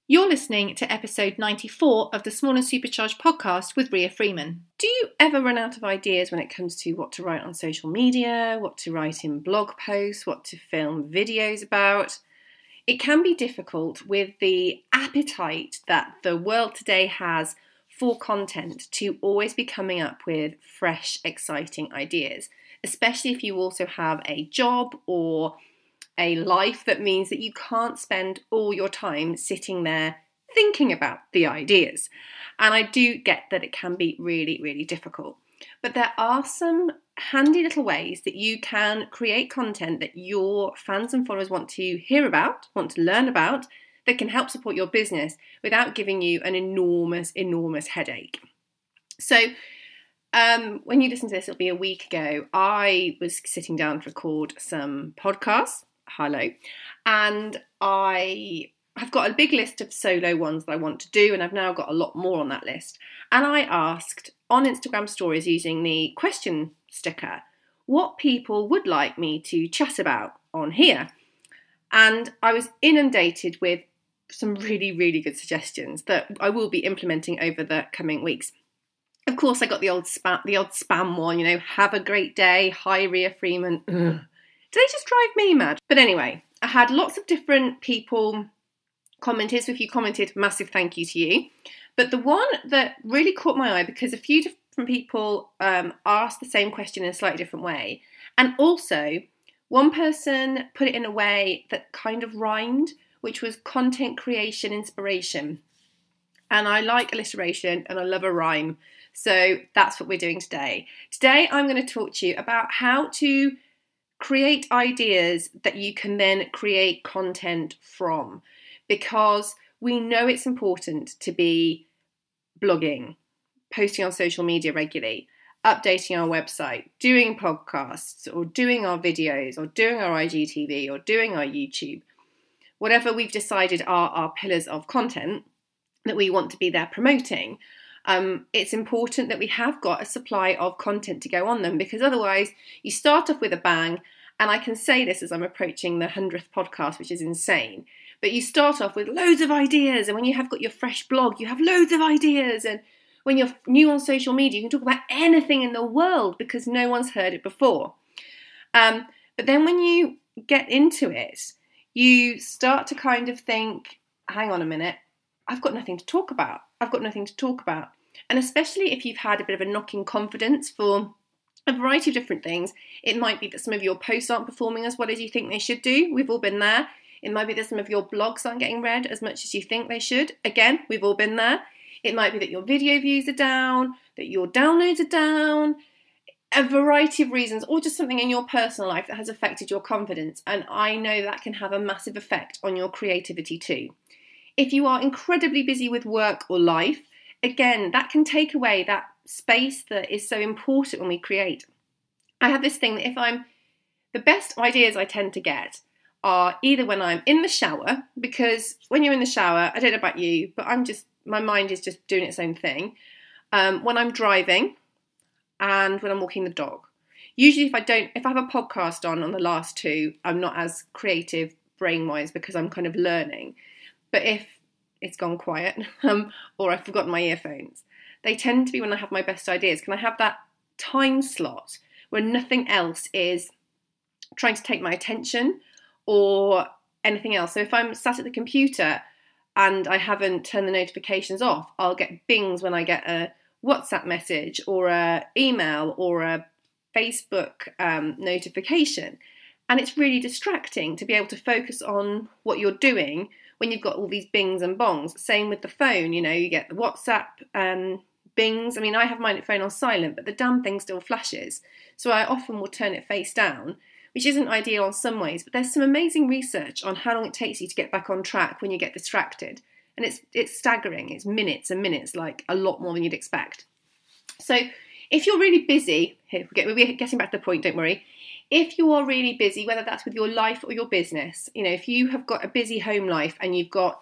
You're listening to episode 94 of the Small and Supercharged podcast with Ria Freeman. Do you ever run out of ideas when it comes to what to write on social media, what to write in blog posts, what to film videos about? It can be difficult with the appetite that the world today has for content to always be coming up with fresh, exciting ideas, especially if you also have a job or a life that means that you can't spend all your time sitting there thinking about the ideas. And I do get that it can be really, really difficult. But there are some handy little ways that you can create content that your fans and followers want to hear about, want to learn about, that can help support your business without giving you an enormous, enormous headache. So when you listen to this, it'll be a week ago, I was sitting down to record some podcasts. Hello. And I've got a big list of solo ones that I want to do, and I've now got a lot more on that list. And I asked on Instagram stories using the question sticker what people would like me to chat about on here. And I was inundated with some really, really good suggestions that I will be implementing over the coming weeks. Of course, I got the odd spam one, have a great day, hi Ria Freeman. Ugh. Do they just drive me mad? But anyway, I had lots of different people commented. So if you commented, massive thank you to you. But the one that really caught my eye, because a few different people asked the same question in a slightly different way. And also, one person put it in a way that kind of rhymed, which was content creation inspiration. And I like alliteration and I love a rhyme. So that's what we're doing today. Today, I'm going to talk to you about how to create ideas that you can then create content from, because we know it's important to be blogging, posting on social media regularly, updating our website, doing podcasts or doing our videos or doing our IGTV or doing our YouTube, whatever we've decided are our pillars of content that we want to be there promoting. It's important that we have got a supply of content to go on them, because otherwise you start off with a bang, and I can say this as I'm approaching the 100th podcast, which is insane, but you start off with loads of ideas, and when you have got your fresh blog, you have loads of ideas, and when you're new on social media, you can talk about anything in the world because no one's heard it before. But then when you get into it, you start to kind of think, hang on a minute, I've got nothing to talk about. And especially if you've had a bit of a knock in confidence for a variety of different things, it might be that some of your posts aren't performing as well as you think they should do. We've all been there. It might be that some of your blogs aren't getting read as much as you think they should. Again, we've all been there. It might be that your video views are down, that your downloads are down, a variety of reasons, or just something in your personal life that has affected your confidence. And I know that can have a massive effect on your creativity too. If you are incredibly busy with work or life, again, that can take away that space that is so important when we create. I have this thing that the best ideas I tend to get are either when I'm in the shower, because when you're in the shower, I don't know about you, but my mind is just doing its own thing. When I'm driving and when I'm walking the dog. Usually if I have a podcast on the last two, I'm not as creative brain-wise because I'm kind of learning. But if it's gone quiet or I've forgotten my earphones, they tend to be when I have my best ideas. Can I have that time slot where nothing else is trying to take my attention or anything else? So if I'm sat at the computer and I haven't turned the notifications off, I'll get bings when I get a WhatsApp message or an email or a Facebook notification. And it's really distracting to be able to focus on what you're doing when you've got all these bings and bongs. Same with the phone, you get the WhatsApp bings. I mean, I have my phone on silent, but the damn thing still flashes. So I often will turn it face down, which isn't ideal in some ways, but there's some amazing research on how long it takes you to get back on track when you get distracted. And it's staggering. It's minutes and minutes, like a lot more than you'd expect. So if you're really busy, we're getting back to the point, don't worry. If you are really busy, whether that's with your life or your business, if you have got a busy home life and you've got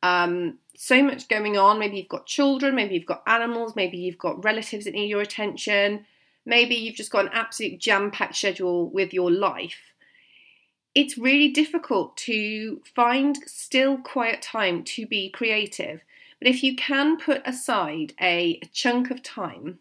so much going on, maybe you've got children, maybe you've got animals, maybe you've got relatives that need your attention, maybe you've just got an absolute jam-packed schedule with your life, it's really difficult to find still quiet time to be creative. But if you can put aside a chunk of time,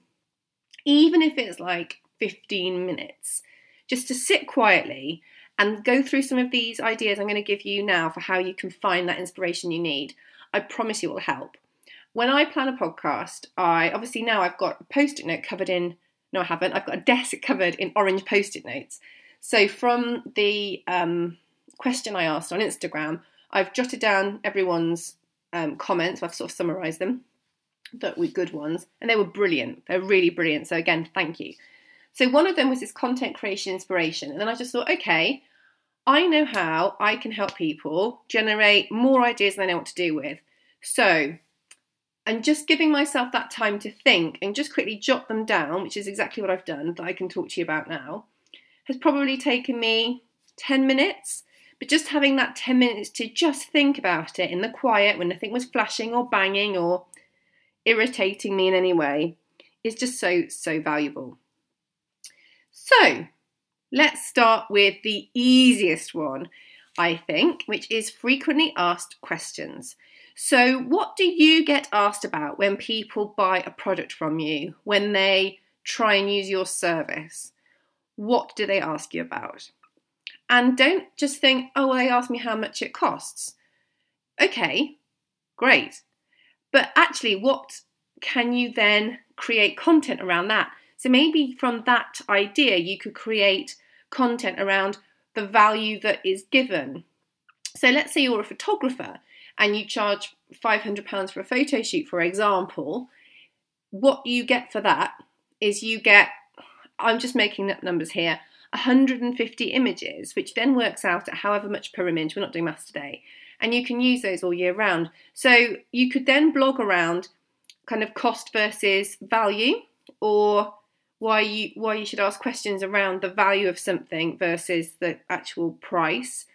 even if it's like 15 minutes, just to sit quietly and go through some of these ideas I'm going to give you now for how you can find that inspiration you need, I promise you it will help. When I plan a podcast, now I've got a post-it note covered in, no I haven't, I've got a desk covered in orange post-it notes. So from the question I asked on Instagram, I've jotted down everyone's comments. I've sort of summarised them, but with good ones, and they were brilliant. They're really brilliant. So again, thank you. So one of them was this content creation inspiration, and then I just thought, okay, I know how I can help people generate more ideas than they know what to do with. So, and just giving myself that time to think and just quickly jot them down, which is exactly what I've done that I can talk to you about now, has probably taken me 10 minutes, but just having that 10 minutes to just think about it in the quiet when nothing was flashing or banging or irritating me in any way is just so valuable. So let's start with the easiest one, I think, which is frequently asked questions. So what do you get asked about when people buy a product from you, when they try and use your service? What do they ask you about? And don't just think, oh, well, they asked me how much it costs. Okay, great. But actually, what can you then create content around that? So maybe from that idea, you could create content around the value that is given. So let's say you're a photographer and you charge £500 for a photo shoot, for example. What you get for that is you get, I'm just making up numbers here, 150 images, which then works out at however much per image. We're not doing maths today. And you can use those all year round. So you could then blog around kind of cost versus value, or why you should ask questions around the value of something versus the actual price.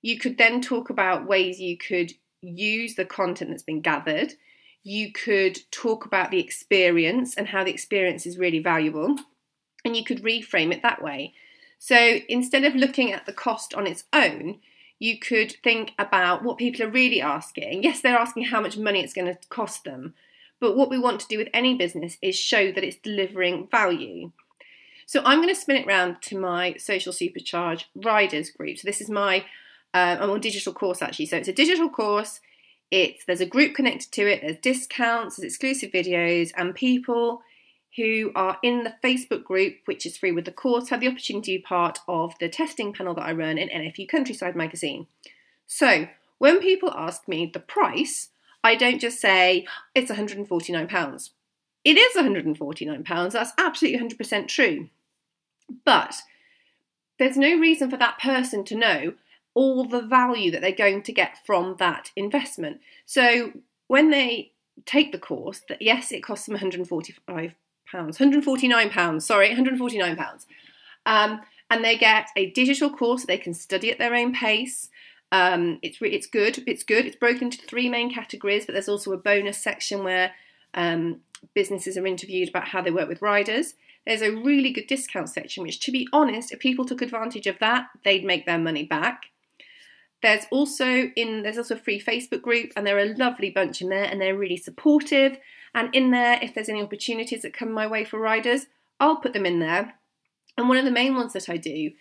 You could then talk about ways you could use the content that's been gathered. You could talk about the experience and how the experience is really valuable. And you could reframe it that way. So instead of looking at the cost on its own, you could think about what people are really asking. Yes, they're asking how much money it's going to cost them. But what we want to do with any business is show that it's delivering value. So I'm going to spin it round to my Social Supercharge Riders group. So this is my I'm on digital course actually. So it's a digital course. There's a group connected to it. There's discounts, there's exclusive videos, and people who are in the Facebook group, which is free with the course, have the opportunity to be part of the testing panel that I run in NFU Countryside magazine. So when people ask me the price, I don't just say it's £149. It is £149. That's absolutely 100% true. But there's no reason for that person to know all the value that they're going to get from that investment. So when they take the course, that yes, it costs them £149, and they get a digital course so they can study at their own pace. It's good. It's broken into 3 main categories, but there's also a bonus section where businesses are interviewed about how they work with riders. There's a really good discount section, which, to be honest, if people took advantage of that, they'd make their money back. There's also a free Facebook group, and they're a lovely bunch in there, and they're really supportive. And in there, if there's any opportunities that come my way for riders, I'll put them in there. And one of the main ones that I do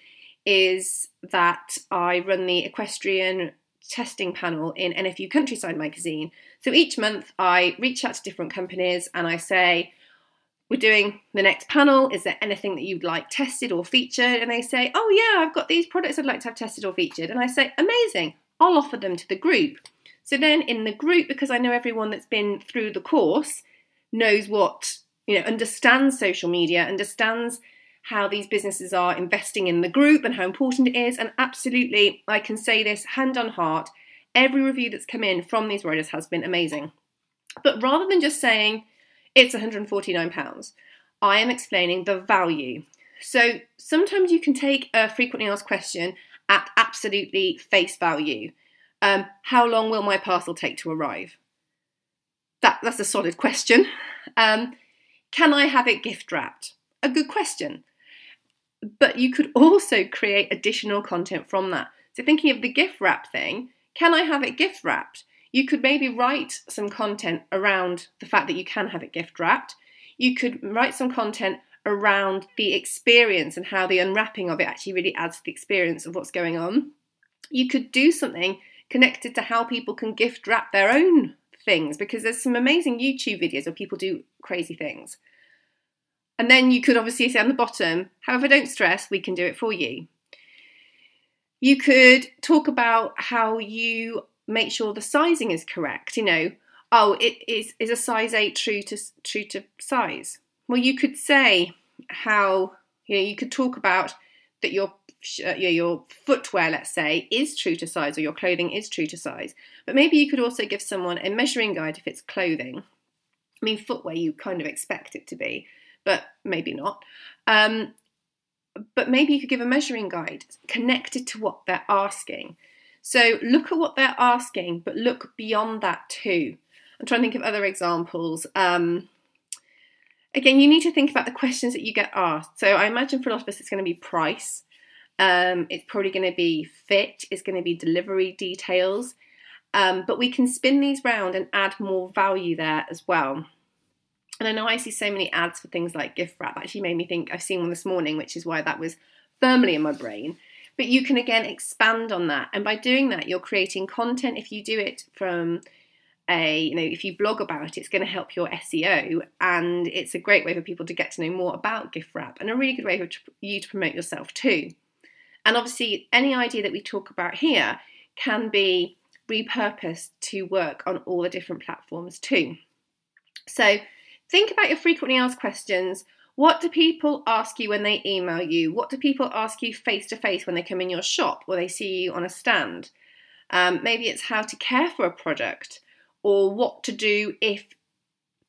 is that I run the equestrian testing panel in NFU Countryside magazine. So each month I reach out to different companies and I say, we're doing the next panel, is there anything that you'd like tested or featured? And they say, oh yeah, I've got these products I'd like to have tested or featured. And I say, amazing, I'll offer them to the group. So then in the group, because I know everyone that's been through the course knows understands social media, understands how these businesses are investing in the group and how important it is. And absolutely, I can say this hand on heart, every review that's come in from these riders has been amazing. But rather than just saying it's £149, I am explaining the value. So sometimes you can take a frequently asked question at absolutely face value. How long will my parcel take to arrive? That's a solid question. Can I have it gift wrapped? A good question. But you could also create additional content from that. So thinking of the gift wrap thing, can I have it gift wrapped? You could maybe write some content around the fact that you can have it gift wrapped. You could write some content around the experience and how the unwrapping of it actually really adds to the experience of what's going on. You could do something connected to how people can gift wrap their own things, because there's some amazing YouTube videos where people do crazy things. And then you could obviously say on the bottom, however, don't stress, we can do it for you. You could talk about how you make sure the sizing is correct. Oh, it is a size 8 true to size. Well, you could say how, you could talk about that your footwear, let's say, is true to size, or your clothing is true to size. But maybe you could also give someone a measuring guide if it's clothing. I mean, footwear, you kind of expect it to be, but maybe not. But maybe you could give a measuring guide connected to what they're asking. So look at what they're asking, but look beyond that too. I'm trying to think of other examples. Again, you need to think about the questions that you get asked. So I imagine for a lot of us, it's going to be price. It's probably going to be fit. It's going to be delivery details. But we can spin these round and add more value there as well. And I know I see so many ads for things like gift wrap. Actually made me think, I've seen one this morning, which is why that was firmly in my brain. But you can again expand on that. And by doing that, you're creating content. If you do it from if you blog about it, it's going to help your SEO. And it's a great way for people to get to know more about gift wrap, and a really good way for you to promote yourself too. And obviously, any idea that we talk about here can be repurposed to work on all the different platforms too. So think about your frequently asked questions. What do people ask you when they email you? What do people ask you face to face when they come in your shop or they see you on a stand? Maybe it's how to care for a product, or what to do if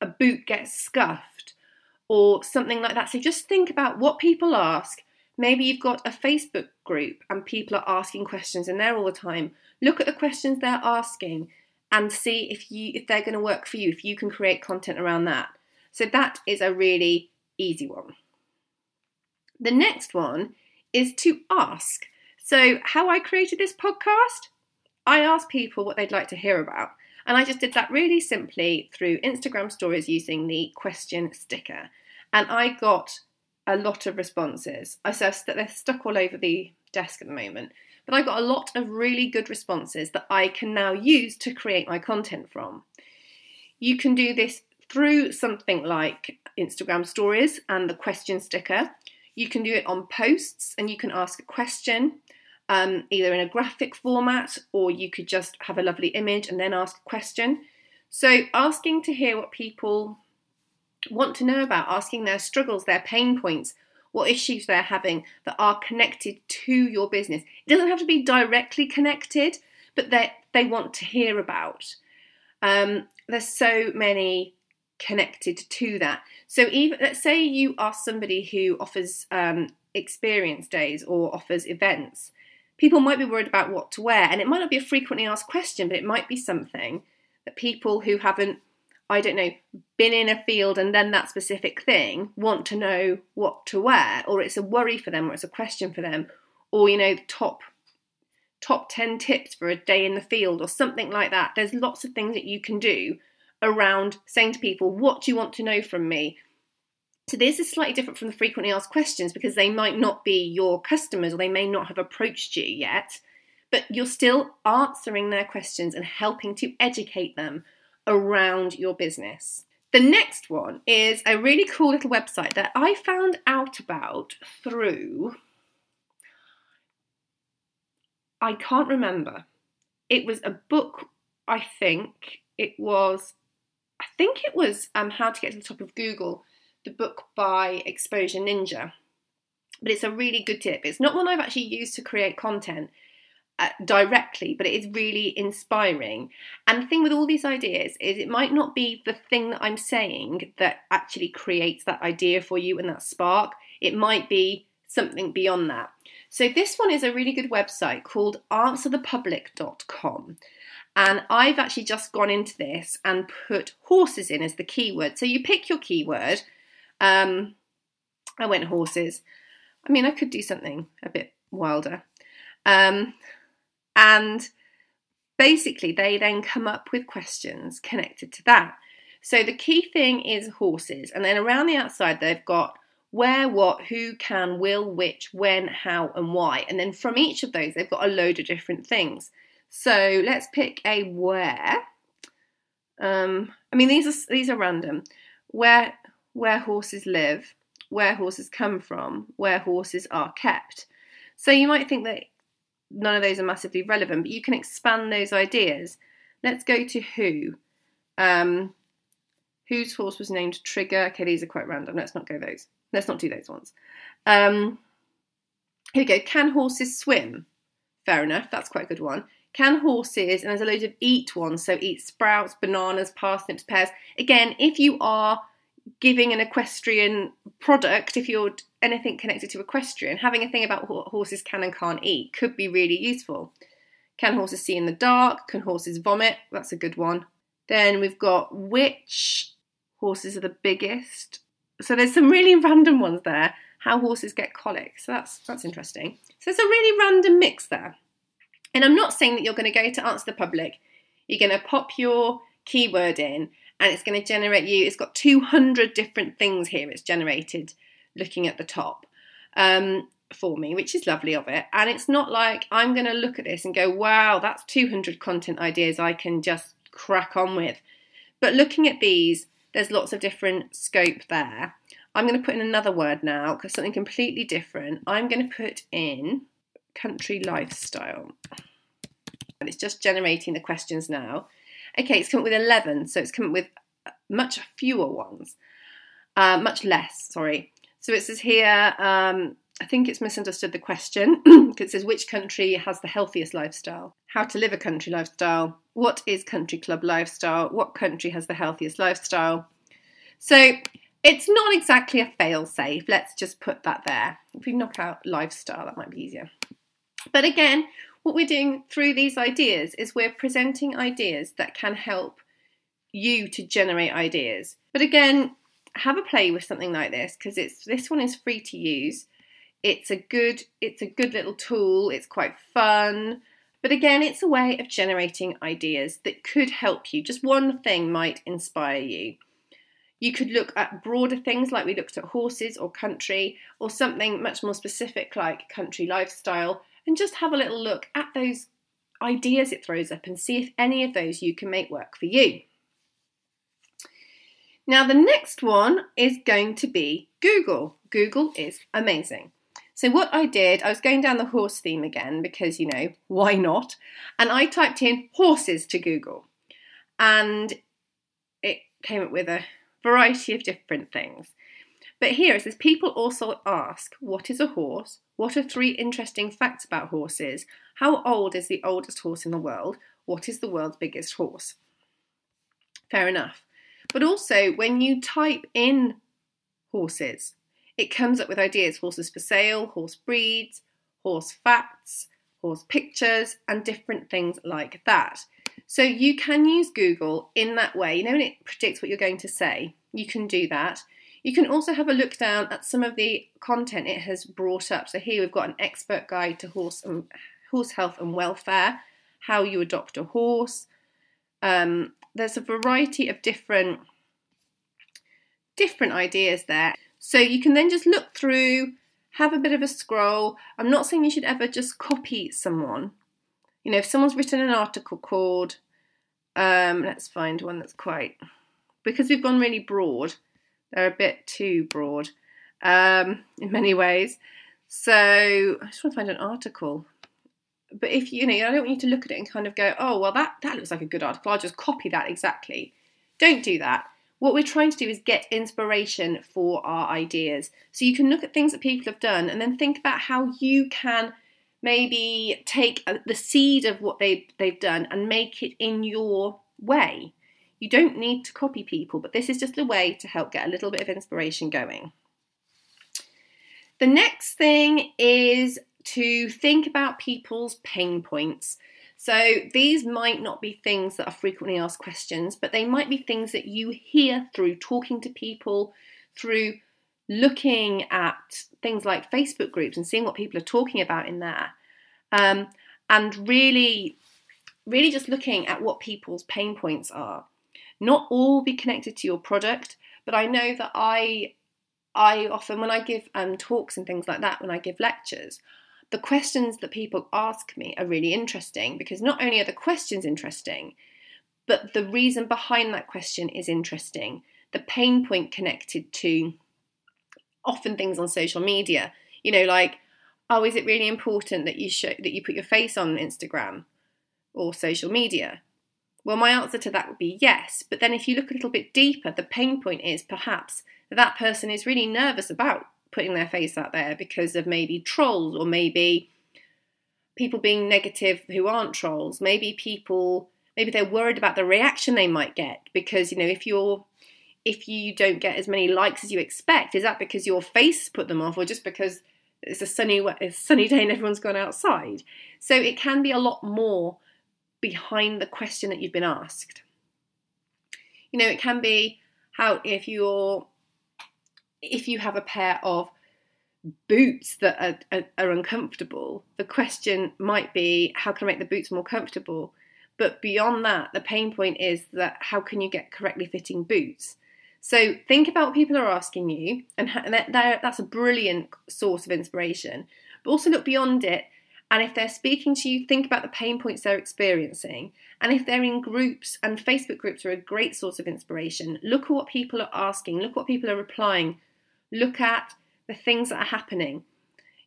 a boot gets scuffed, or something like that. So just think about what people ask. Maybe you've got a Facebook group and people are asking questions in there all the time. Look at the questions they're asking and see if they're going to work for you, if you can create content around that. So that is a really easy one. The next one is to ask. So how I created this podcast, I asked people what they'd like to hear about. And I just did that really simply through Instagram stories using the question sticker. And I got a lot of responses. They're stuck all over the desk at the moment. But I got a lot of really good responses that I can now use to create my content from. You can do this through something like Instagram stories and the question sticker. You can do it on posts, and you can ask a question, either in a graphic format, or you could just have a lovely image and then ask a question. So asking to hear what people want to know about, asking their struggles, their pain points, what issues they're having that are connected to your business. It doesn't have to be directly connected, but they want to hear about. There's so many connected to that. So even, let's say you are somebody who offers experience days or offers events. People might be worried about what to wear, and it might not be a frequently asked question, but it might be something that people who haven't, been in a field and then that specific thing want to know what to wear, or it's a worry for them, or it's a question for them, or, top 10 tips for a day in the field or something like that. There's lots of things that you can do around saying to people, what do you want to know from me? So this is slightly different from the frequently asked questions, because they might not be your customers, or they may not have approached you yet, but you're still answering their questions and helping to educate them around your business. The next one is a really cool little website that I found out about through, I can't remember. It was a book, I think it was How to Get to the Top of Google, the book by Exposure Ninja. But it's a really good tip. It's not one I've actually used to create content directly, but it is really inspiring. And the thing with all these ideas is it might not be the thing that I'm saying that actually creates that idea for you and that spark. It might be something beyond that. So this one is a really good website called answerthepublic.com. And I've actually just gone into this and put horses in as the keyword. So you pick your keyword. I went horses. I mean, I could do something a bit wilder. And basically, they then come up with questions connected to that. So the key thing is horses. And then around the outside, they've got where, what, who, can, will, which, when, how, and why. And then from each of those, they've got a load of different things. So let's pick a where. These are random. Where horses live, where horses come from, where horses are kept. So you might think that none of those are massively relevant, but you can expand those ideas. Let's go to who. Whose horse was named Trigger? Okay, these are quite random. Let's not do those ones. Here we go. Can horses swim? Fair enough. That's quite a good one. Can horses, and there's a load of eat ones, so eat sprouts, bananas, parsnips, pears. Again, if you are giving an equestrian product, if you're anything connected to equestrian, having a thing about what horses can and can't eat could be really useful. Can horses see in the dark? Can horses vomit? That's a good one. Then we've got which horses are the biggest. So there's some really random ones there. How horses get colic. So that's interesting. So it's a really random mix there. And I'm not saying that you're going to go to Answer the Public. You're going to pop your keyword in and it's going to generate you. It's got 200 different things here it's generated looking at the top for me, which is lovely of it. And it's not like I'm going to look at this and go, wow, that's 200 content ideas I can just crack on with. But looking at these, there's lots of different scope there. I'm going to put in another word now because something completely different. I'm going to put in country lifestyle. And it's just generating the questions now. Okay, it's come up with 11, so it's come up with much fewer ones. Much less, sorry. So it says here, I think it's misunderstood the question. It says, which country has the healthiest lifestyle? How to live a country lifestyle? What is country club lifestyle? What country has the healthiest lifestyle? So it's not exactly a fail-safe. Let's just put that there. If we knock out lifestyle, that might be easier. But again, what we're doing through these ideas is we're presenting ideas that can help you to generate ideas. But again, have a play with something like this because this one is free to use. It's a good little tool. It's quite fun. But again, it's a way of generating ideas that could help you. Just one thing might inspire you. You could look at broader things like we looked at horses or country, or something much more specific like country lifestyle, and just have a little look at those ideas it throws up and see if any of those you can make work for you. Now the next one is going to be Google. Google is amazing. So what I did, I was going down the horse theme again because, you know, why not? And I typed in horses to Google and it came up with a variety of different things. But here it says, people also ask, what is a horse? What are 3 interesting facts about horses? How old is the oldest horse in the world? What is the world's biggest horse? Fair enough. But also, when you type in horses, it comes up with ideas. Horses for sale, horse breeds, horse facts, horse pictures, and different things like that. So you can use Google in that way. You know, when it predicts what you're going to say, you can do that. You can also have a look down at some of the content it has brought up. So here we've got an expert guide to horse health and welfare, how you adopt a horse. There's a variety of different ideas there. So you can then just look through, have a bit of a scroll. I'm not saying you should ever just copy someone. You know, if someone's written an article called, let's find one that's quite, because we've gone really broad, they're a bit too broad in many ways. So I just want to find an article. But if you know, I don't want you to look at it and kind of go, oh, well, that looks like a good article. I'll just copy that exactly. Don't do that. What we're trying to do is get inspiration for our ideas. So you can look at things that people have done and then think about how you can maybe take the seed of what they've done and make it in your way. You don't need to copy people, but this is just a way to help get a little bit of inspiration going. The next thing is to think about people's pain points. So these might not be things that are frequently asked questions, but they might be things that you hear through talking to people, through looking at things like Facebook groups and seeing what people are talking about in there. and really just looking at what people's pain points are. Not all be connected to your product, but I know that I often, when I give talks and things like that, when I give lectures, the questions that people ask me are really interesting, because not only are the questions interesting, but the reason behind that question is interesting. The pain point connected to often things on social media, like, oh, is it really important that you put your face on Instagram or social media? Well, my answer to that would be yes. But then if you look a little bit deeper, the pain point is perhaps that person is really nervous about putting their face out there because of maybe trolls, or maybe people being negative who aren't trolls. Maybe they're worried about the reaction they might get, because, if you don't get as many likes as you expect, is that because your face put them off, or just because it's a sunny day and everyone's gone outside? So it can be a lot more behind the question that you've been asked. It can be how if you have a pair of boots that are uncomfortable, the question might be, how can I make the boots more comfortable? But beyond that, the pain point is that how can you get correctly fitting boots? So think about what people are asking you, and that's a brilliant source of inspiration. But also look beyond it, and if they're speaking to you, think about the pain points they're experiencing. And if they're in groups, and Facebook groups are a great source of inspiration, look at what people are asking, look what people are replying, look at the things that are happening.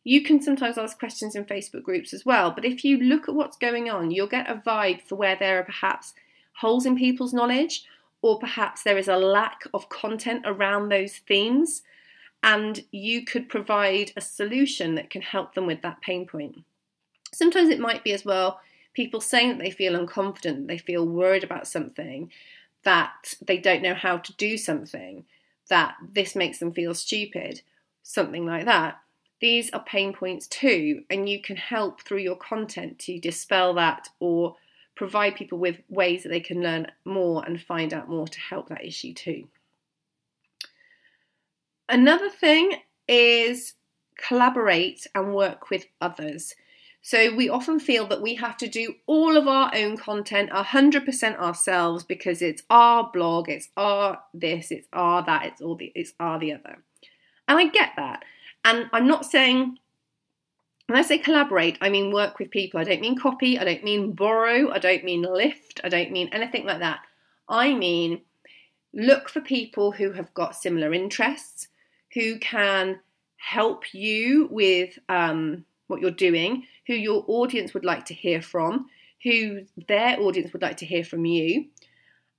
You can sometimes ask questions in Facebook groups as well, but if you look at what's going on, you'll get a vibe for where there are perhaps holes in people's knowledge, or perhaps there is a lack of content around those themes, and you could provide a solution that can help them with that pain point. Sometimes it might be as well people saying that they feel unconfident, they feel worried about something, that they don't know how to do something, that this makes them feel stupid, something like that. These are pain points too, and you can help through your content to dispel that, or provide people with ways that they can learn more and find out more to help that issue too. Another thing is collaborate and work with others. So we often feel that we have to do all of our own content 100% ourselves, because it's our blog, it's our this, it's our that, it's our the other. And I get that. And I'm not saying, when I say collaborate, I mean work with people. I don't mean copy, I don't mean borrow, I don't mean lift, I don't mean anything like that. I mean look for people who have got similar interests, who can help you with what you're doing, who your audience would like to hear from, who their audience would like to hear from you,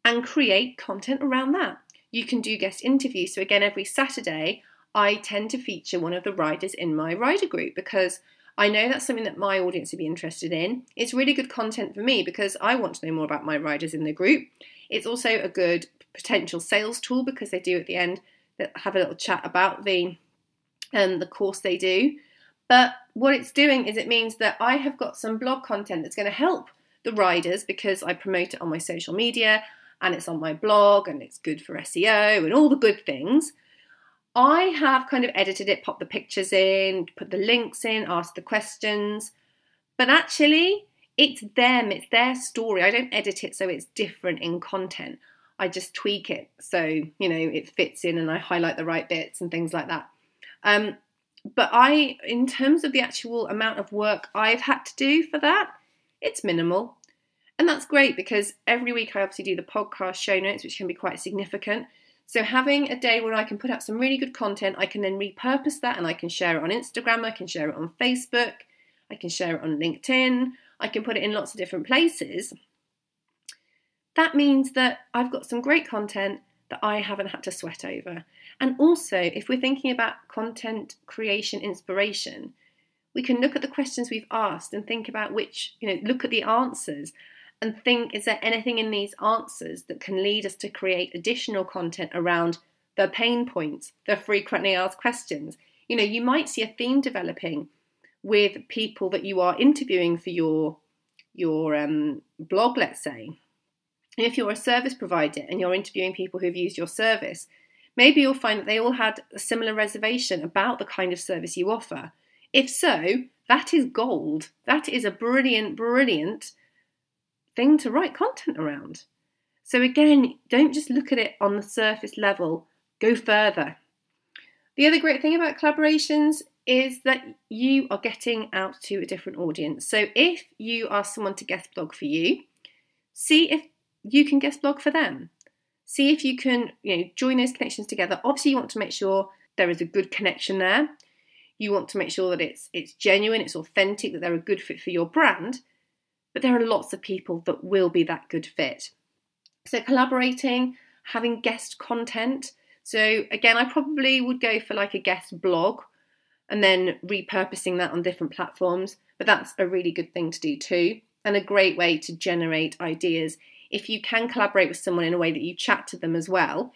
and create content around that. You can do guest interviews. So again, every Saturday, I tend to feature one of the riders in my rider group, because I know that's something that my audience would be interested in. It's really good content for me because I want to know more about my riders in the group. It's also a good potential sales tool, because they do at the end have a little chat about the course they do. But what it's doing is it means that I have got some blog content that's going to help the riders, because I promote it on my social media and it's on my blog and it's good for SEO and all the good things. I have kind of edited it, popped the pictures in, put the links in, asked the questions, but actually it's them, it's their story. I don't edit it so it's different in content. I just tweak it so, it fits in, and I highlight the right bits and things like that. But in terms of the actual amount of work I've had to do for that, it's minimal. And that's great, because every week I obviously do the podcast show notes, which can be quite significant. So having a day where I can put out some really good content, I can then repurpose that and I can share it on Instagram, I can share it on Facebook, I can share it on LinkedIn, I can put it in lots of different places. That means that I've got some great content that I haven't had to sweat over. And also, if we're thinking about content creation inspiration, we can look at the questions we've asked and think about look at the answers and think, is there anything in these answers that can lead us to create additional content around the pain points, the frequently asked questions? You might see a theme developing with people that you are interviewing for your blog, let's say. And if you're a service provider and you're interviewing people who've used your service, maybe you'll find that they all had a similar reservation about the kind of service you offer. If so, that is gold. That is a brilliant, brilliant thing to write content around. So again, don't just look at it on the surface level, go further. The other great thing about collaborations is that you are getting out to a different audience. So if you ask someone to guest blog for you, see if you can guest blog for them. See if you can, join those connections together. Obviously, you want to make sure there is a good connection there. You want to make sure that it's genuine, it's authentic, that they're a good fit for your brand. But there are lots of people that will be that good fit. So collaborating, having guest content. So again, I probably would go for like a guest blog and then repurposing that on different platforms. But that's a really good thing to do too, and a great way to generate ideas. If you can collaborate with someone in a way that you chat to them as well,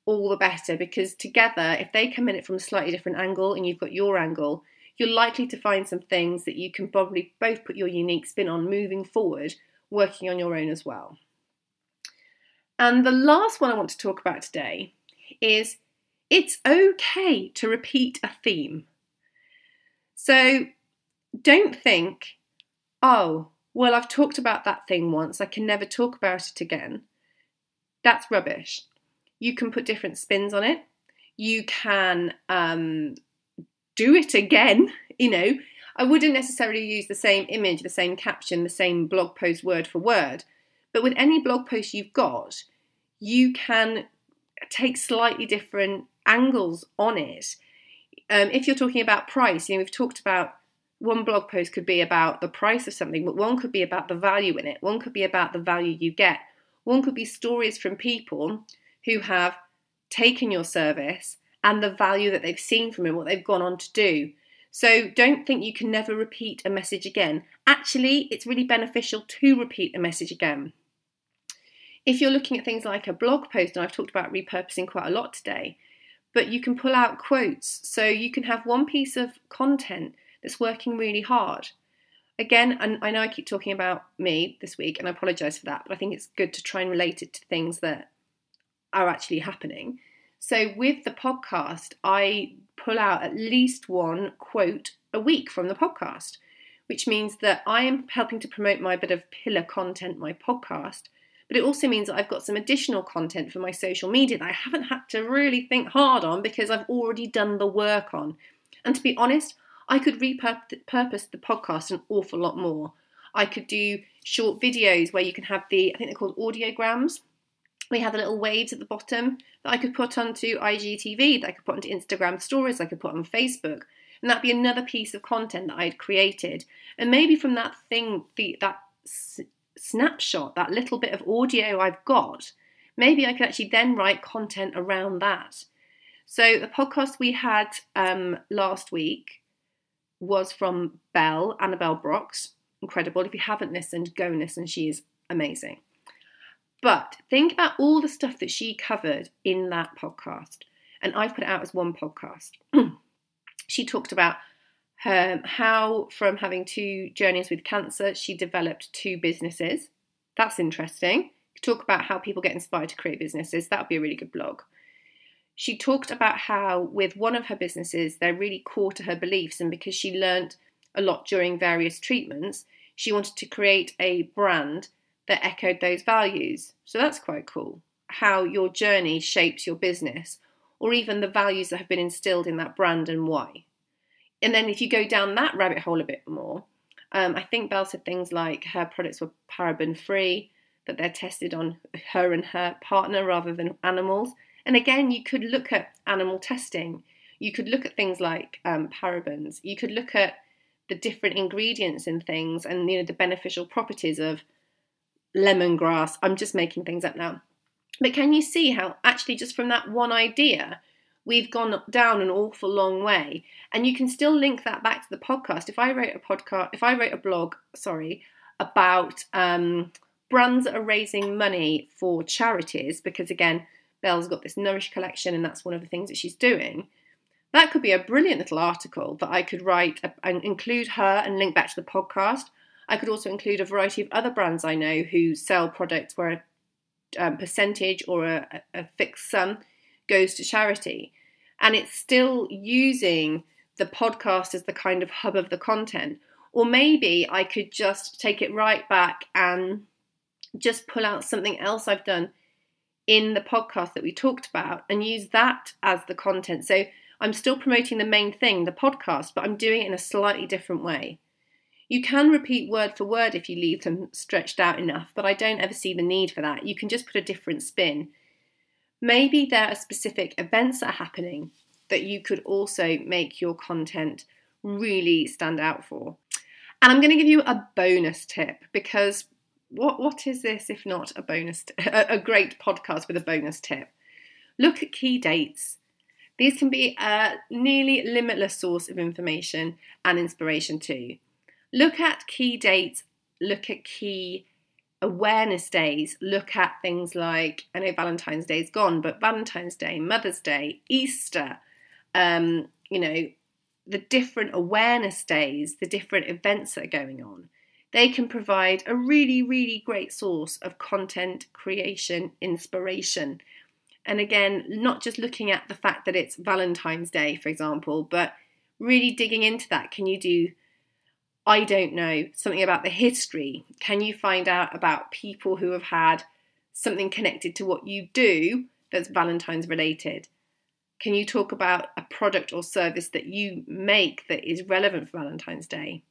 all the better, because together, if they come in it from a slightly different angle and you've got your angle, you're likely to find some things that you can probably both put your unique spin on moving forward, working on your own as well. And the last one I want to talk about today is it's okay to repeat a theme. So don't think, oh, well, I've talked about that thing once, I can never talk about it again. That's rubbish. You can put different spins on it. You can do it again. I wouldn't necessarily use the same image, the same caption, the same blog post word for word. But with any blog post you've got, you can take slightly different angles on it. If you're talking about price, we've talked about one blog post could be about the price of something, but one could be about the value in it. One could be about the value you get. One could be stories from people who have taken your service and the value that they've seen from it, what they've gone on to do. So don't think you can never repeat a message again. Actually, it's really beneficial to repeat a message again. If you're looking at things like a blog post, and I've talked about repurposing quite a lot today, but you can pull out quotes. So you can have one piece of content that's working really hard. Again, and I know I keep talking about me this week, and I apologise for that, but I think it's good to try and relate it to things that are actually happening. So with the podcast, I pull out at least one quote a week from the podcast, which means that I am helping to promote my bit of pillar content, my podcast, but it also means that I've got some additional content for my social media that I haven't had to really think hard on because I've already done the work on. And to be honest, I could repurpose the podcast an awful lot more. I could do short videos where you can have I think they're called audiograms. We have the little waves at the bottom that I could put onto IGTV, that I could put onto Instagram stories, I could put on Facebook. And that'd be another piece of content that I'd created. And maybe from that thing, that snapshot, that little bit of audio I've got, maybe I could actually then write content around that. So the podcast we had last week was from Annabelle Brox. Incredible. If you haven't listened, go and listen. She is amazing. But think about all the stuff that she covered in that podcast. And I've put it out as one podcast. She talked about how from having 2 journeys with cancer, she developed 2 businesses. That's interesting. Talk about how people get inspired to create businesses. That would be a really good blog. She talked about how with one of her businesses, they're really core to her beliefs. And because she learned a lot during various treatments, she wanted to create a brand that echoed those values. So that's quite cool. How your journey shapes your business, or even the values that have been instilled in that brand and why. And then if you go down that rabbit hole a bit more, I think Belle said things like her products were paraben free, that they're tested on her and her partner rather than animals. And again, you could look at animal testing. You could look at things like parabens. You could look at the different ingredients in things and the beneficial properties of lemongrass. I'm just making things up now. But can you see how actually just from that one idea, we've gone down an awful long way? And you can still link that back to the podcast. If I wrote a blog, about brands that are raising money for charities, because again, Belle's got this Nourish collection and that's one of the things that she's doing. That could be a brilliant little article that I could write and include her and link back to the podcast. I could also include a variety of other brands I know who sell products where a percentage or a fixed sum goes to charity. And it's still using the podcast as the kind of hub of the content. Or maybe I could just take it right back and just pull out something else I've done in the podcast that we talked about and use that as the content. So I'm still promoting the main thing, the podcast, but I'm doing it in a slightly different way. You can repeat word for word if you leave them stretched out enough, but I don't ever see the need for that. You can just put a different spin. Maybe there are specific events that are happening that you could also make your content really stand out for. And I'm going to give you a bonus tip, because what is this if not a bonus, a great podcast with a bonus tip? Look at key dates. These can be a nearly limitless source of information and inspiration too. Look at key dates, look at key awareness days, look at things like, I know Valentine's Day is gone, but Valentine's Day, Mother's Day, Easter, the different awareness days, the different events that are going on. They can provide a really, really great source of content creation, inspiration. And again, not just looking at the fact that it's Valentine's Day, for example, but really digging into that. Can you do, I don't know, something about the history? Can you find out about people who have had something connected to what you do that's Valentine's related? Can you talk about a product or service that you make that is relevant for Valentine's Day?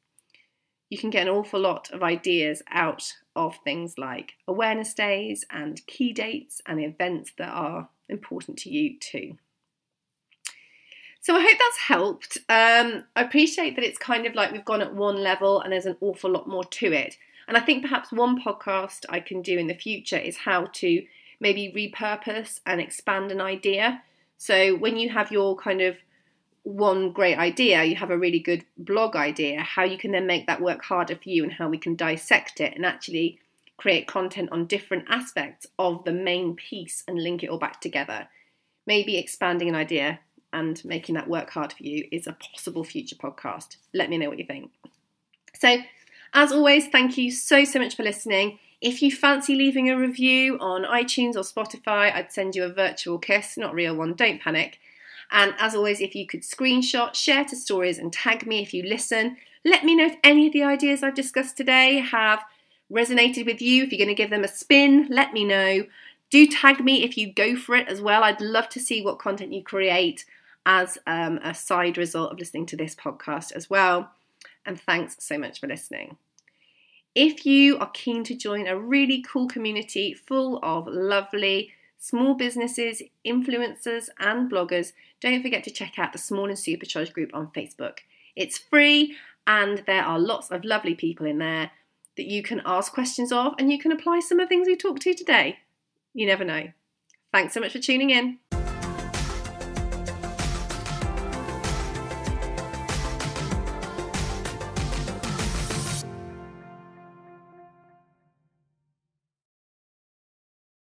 You can get an awful lot of ideas out of things like awareness days and key dates and events that are important to you too. So I hope that's helped. I appreciate that it's kind of like we've gone at one level and there's an awful lot more to it. And I think perhaps one podcast I can do in the future is how to maybe repurpose and expand an idea. So when you have your kind of one great idea, you have a really good blog idea, how you can then make that work harder for you and how we can dissect it and actually create content on different aspects of the main piece and link it all back together. Maybe expanding an idea and making that work hard for you is a possible future podcast. Let me know what you think. So as always, thank you so much for listening. If you fancy leaving a review on iTunes or Spotify, I'd send you a virtual kiss, not a real one, don't panic. And as always, if you could screenshot, share to stories and tag me if you listen. Let me know if any of the ideas I've discussed today have resonated with you. If you're going to give them a spin, let me know. Do tag me if you go for it as well. I'd love to see what content you create as a side result of listening to this podcast as well. And thanks so much for listening. If you are keen to join a really cool community full of lovely small businesses, influencers and bloggers, don't forget to check out the Small and Supercharged group on Facebook. It's free and there are lots of lovely people in there that you can ask questions of and you can apply some of the things we talked to today. You never know. Thanks so much for tuning in.